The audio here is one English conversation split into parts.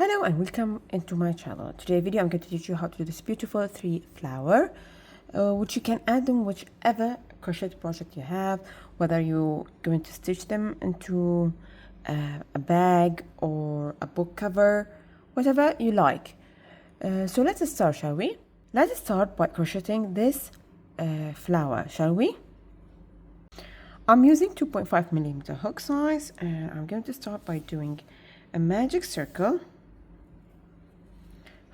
Hello and welcome into my channel. Today video I'm going to teach you how to do this beautiful 3 flower which you can add them whichever crochet project you have, whether you're going to stitch them into a bag or a book cover, whatever you like. So let's start, shall we? Let's start by crocheting this flower, shall we? I'm using 2.5 millimeter hook size and I'm going to start by doing a magic circle.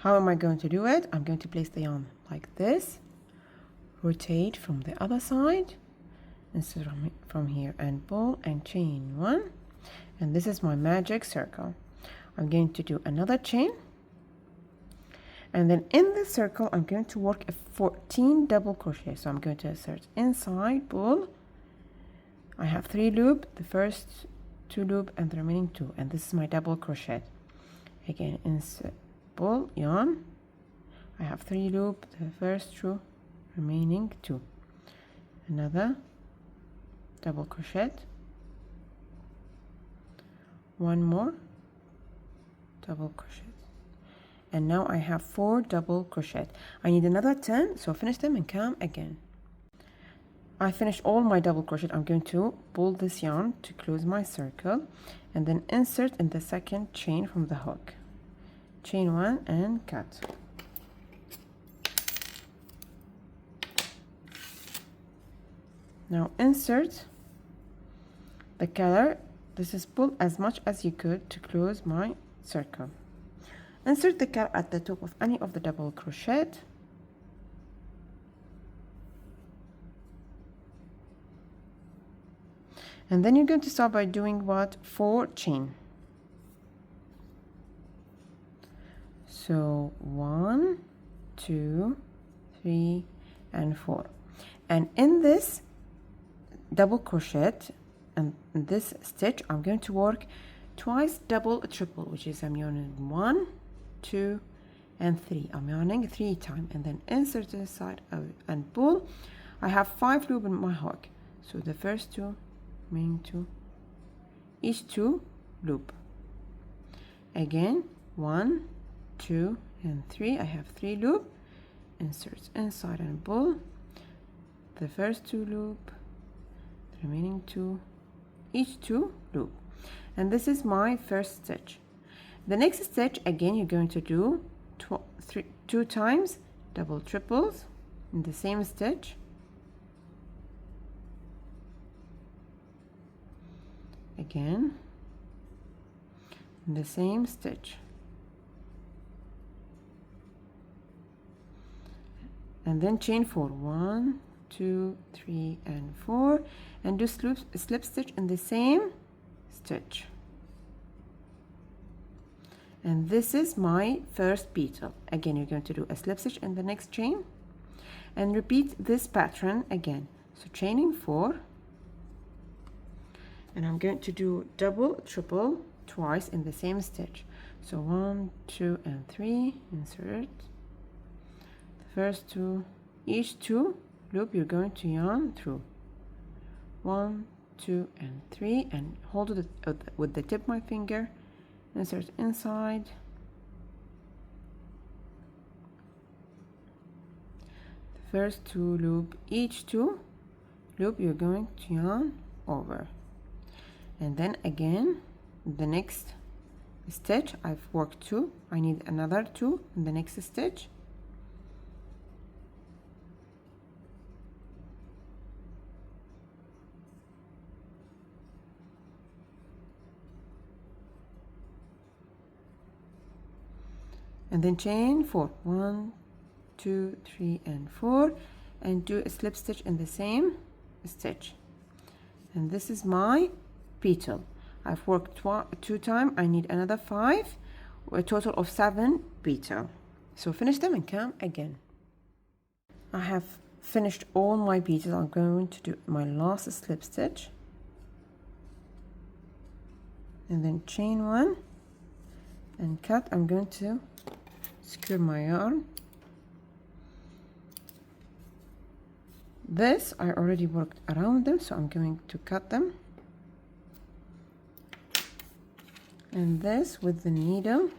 How am I going to do it? I'm going to place the yarn like this, rotate from the other side, insert from here and pull and chain 1, and this is my magic circle. I'm going to do another chain, and then in the circle I'm going to work a 14 double crochet. So I'm going to insert inside, pull. I have 3 loops, the first 2 loop and the remaining 2, and this is my double crochet. Again, insert, pull, yarn. I have 3 loops, the first 2, remaining 2. Another double crochet, 1 more double crochet, and now I have 4 double crochet. I need another 10, so finish them and come again. I finished all my double crochet. I'm going to pull this yarn to close my circle and then insert in the second chain from the hook. Chain 1 and cut. Now insert the color. This is pull as much as you could to close my circle. Insert the color at the top of any of the double crochet. And then you're going to start by doing what? 4 chain. So 1, 2, 3 and 4, and in this double crochet and this stitch I'm going to work twice double triple, which is I'm yarning 1, 2 and 3. I'm yarning 3 times and then insert the side and pull. I have 5 loops in my hook, so the first 2, remaining 2, each 2 loop. Again 1, 2 and 3. I have 3 loop, insert inside and pull, the first 2 loop, the remaining 2, each 2 loop, and this is my first stitch. The next stitch again you're going to do 2 times double triples in the same stitch, again in the same stitch, and then chain 4, 1, 2, 3 and 4, and do slip stitch in the same stitch. And this is my first petal. Again you're going to do a slip stitch in the next chain and repeat this pattern again. So chaining 4, and I'm going to do double triple twice in the same stitch. So 1, 2 and 3, insert first 2, each 2 loop you're going to yarn through 1, 2 and 3, and hold it with the tip of my finger, insert inside, the first 2 loop, each 2 loop you're going to yarn over, and then again the next stitch I've worked 2, I need another 2 in the next stitch, and then chain 4, 1, 2, 3 and 4, and do a slip stitch in the same stitch, and this is my petal. I've worked 2 times. I need another 5, a total of 7 petal. So finish them and come again. I have finished all my petals. I'm going to do my last slip stitch and then chain 1 and cut. I'm going to secure my yarn. This I already worked around them, so I'm going to cut them, and this with the needle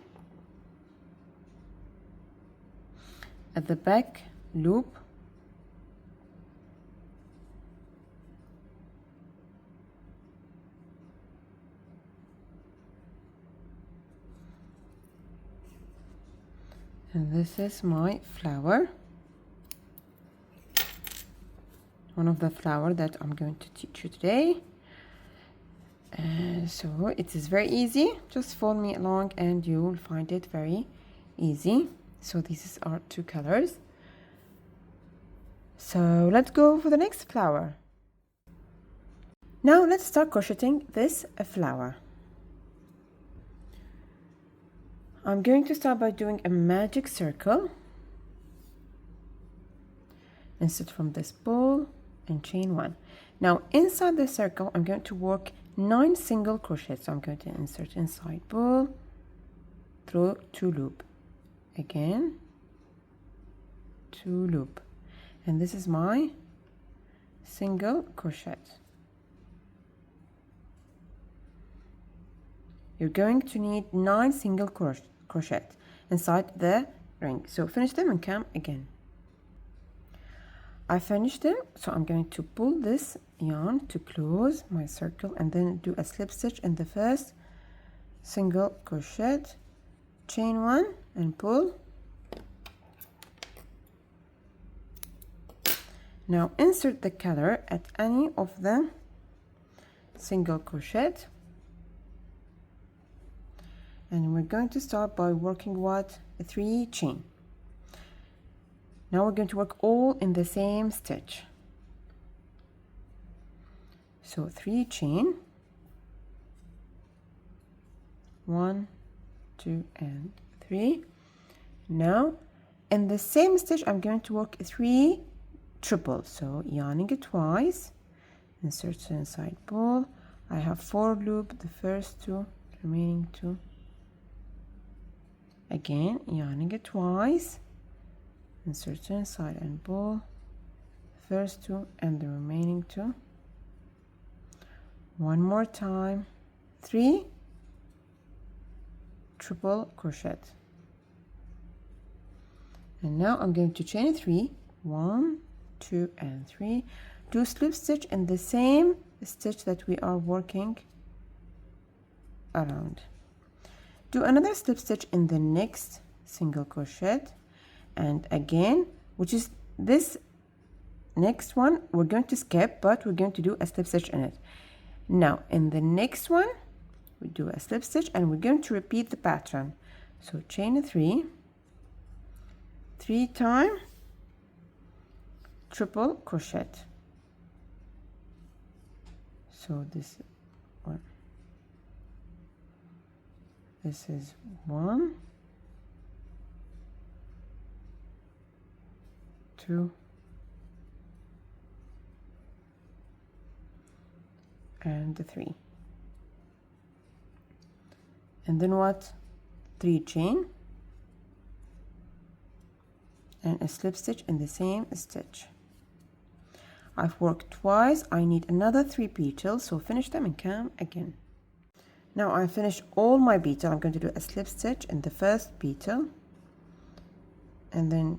at the back loop, and this is my flower, one of the flower that I'm going to teach you today. So it is very easy, just follow me along and you will find it very easy. So these are two colors. So let's go for the next flower. Now let's start crocheting this flower. I'm going to start by doing a magic circle. Insert from this ball and chain 1. Now inside the circle I'm going to work 9 single crochets. So I'm going to insert inside ball, through 2 loop, again 2 loop, and this is my single crochet. You're going to need 9 single crochet inside the ring. So finish them and come again. I finished them, so I'm going to pull this yarn to close my circle and then do a slip stitch in the first single crochet, chain 1 and pull. Now insert the color at any of the single crochet, and we're going to start by working what? 3 chain. Now we're going to work all in the same stitch. So 3 chain, 1, 2 and 3. Now in the same stitch I'm going to work 3 triple. So yarning it twice, insert inside ball. I have 4 loop, the first 2, remaining 2. Again yarning it twice, insert inside and ball, first 2 and the remaining 2. One more time, 3 triple crochet, and now I'm going to chain 3, 1, 2 and 3, do slip stitch in the same stitch that we are working around. Do another slip stitch in the next single crochet, and again, which is this next one we're going to skip, but we're going to do a slip stitch in it. Now in the next one we do a slip stitch and we're going to repeat the pattern. So chain 3, 3 times triple crochet. So this one, this is 1, 2 and 3, and then what? 3 chain and a slip stitch in the same stitch. I've worked twice, I need another 3 petals, so finish them and come again. Now I finished all my beetle. I'm going to do a slip stitch in the first beetle and then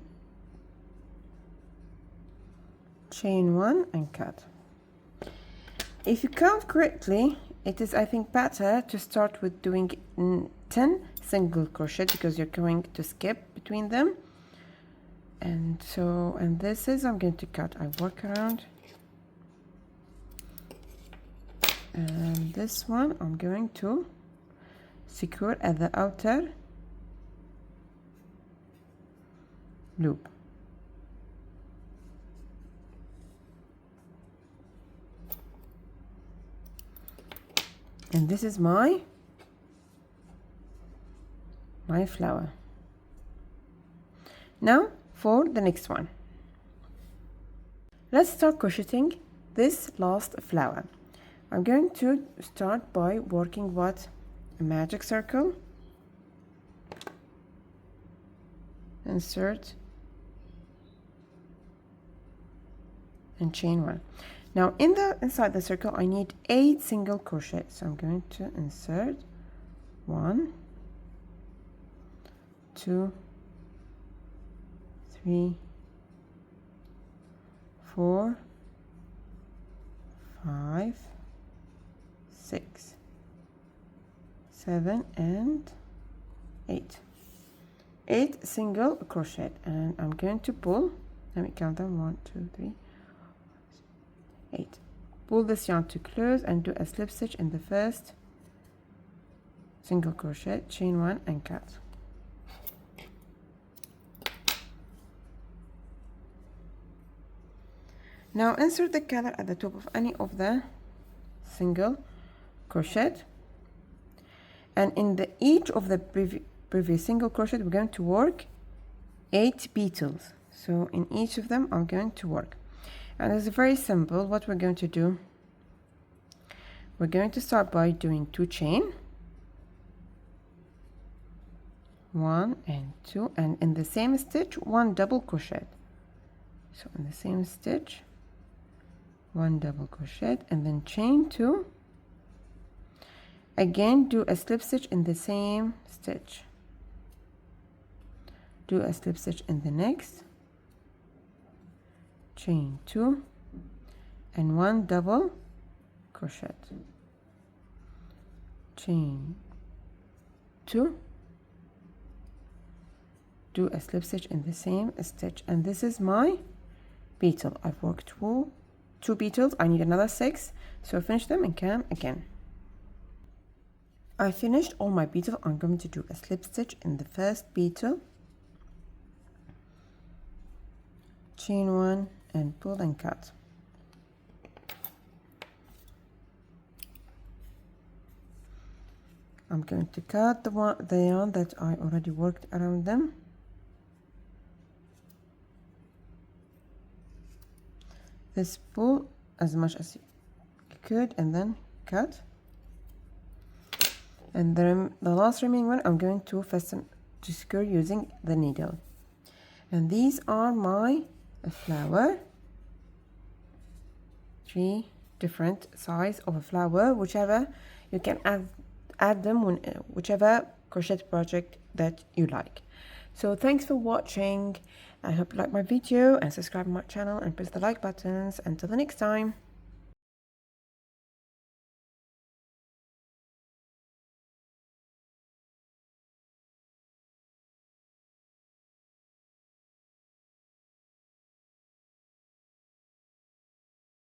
chain 1 and cut. If you count correctly, it is, I think, better to start with doing 10 single crochet because you're going to skip between them. And so, and this is, I'm going to cut, I work around, and this one I'm going to secure at the outer loop. And this is my flower. Now for the next one, let's start crocheting this last flower. I'm going to start by working what? A magic circle, insert and chain 1. Now inside the circle I need 8 single crochet, so I'm going to insert 1, 2, 3, 4, 5, 6, 7 and 8. 8 single crochet, and I'm going to pull, let me count them, 1, 2, 3, 8. Pull this yarn to close and do a slip stitch in the first single crochet, chain 1 and cut. Now insert the color at the top of any of the single crochet, and in each of the previous single crochet we're going to work 8 petals. So in each of them I'm going to work, and it's very simple. What we're going to do, we're going to start by doing 2 chain, 1 and 2, and in the same stitch 1 double crochet. So in the same stitch 1 double crochet, and then chain 2, again do a slip stitch in the same stitch, do a slip stitch in the next, chain 2 and 1 double crochet, chain 2, do a slip stitch in the same stitch, and this is my petal. I've worked 2 petals. I need another 6, so finish them and come again. I finished all my petals. I'm going to do a slip stitch in the first petal, chain 1 and pull and cut. I'm going to cut the yarn that I already worked around them. This pull as much as you could and then cut. And the last remaining one I'm going to fasten to secure using the needle. And these are my flower, 3 different size of a flower, whichever you can add them whichever crochet project that you like. So thanks for watching. I hope you like my video and subscribe to my channel and press the like buttons. Until the next time.